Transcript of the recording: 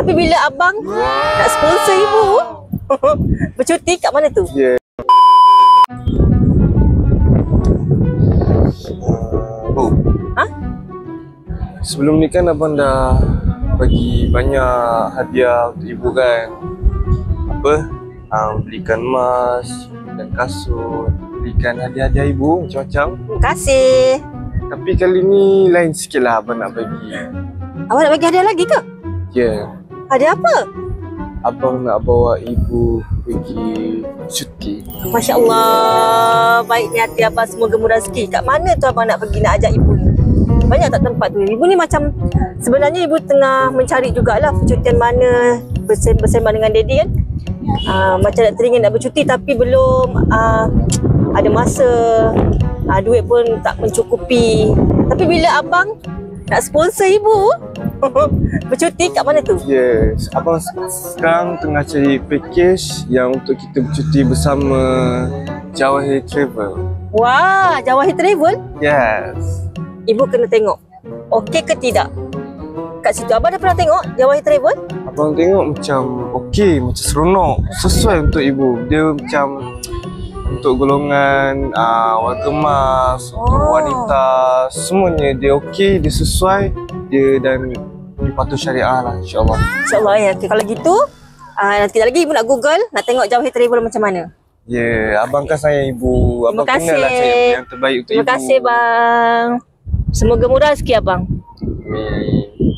Tapi bila abang nak sponsor ibu bercuti kat mana tu? Yeah. Bu. Ha? Sebelum ni kan abang dah bagi banyak hadiah untuk ibu kan. Apa? Belikan emas dan kasut, belikan hadiah-hadiah ibu macam-macam. Terima kasih. Tapi kali ni lain sikit lah abang nak bagi. Awak nak bagi hadiah lagi ke? Ya. Yeah. Hadiah apa? Abang nak bawa ibu pergi cuti. Masya Allah, baiknya hati abang, semoga murah rezeki. Kat mana tu abang nak pergi, nak ajak ibu ni? Banyak tak tempat tu? Ibu ni macam, sebenarnya ibu tengah mencari jugalah percutian mana bersama dengan daddy kan. Macam nak teringin nak bercuti tapi belum ada masa, duit pun tak mencukupi. Tapi bila abang nak sponsor ibu bercuti kat mana tu? Yes, abang sekarang tengah cari package yang untuk kita bercuti bersama Jawahir Travel. Wah, Jawahir Travel? Yes. Ibu kena tengok, okey ke tidak? Kat situ abang dah pernah tengok Jawahir Travel? Abang tengok macam okey, macam seronok, sesuai untuk ibu. Dia macam untuk golongan warga emas, untuk wanita, semuanya dia okey, dia sesuai, dia dan dipatuh syariah lah, insyaAllah. InsyaAllah ya. Okay, kalau gitu, nanti kejap lagi ibu nak Google, nak tengok Jawahir Travel macam mana. Ya, yeah, abang kan sayang ibu. Abang kenalah cari yang terbaik untuk ibu. Terima kasih bang. Semoga murah rezeki abang. Amin.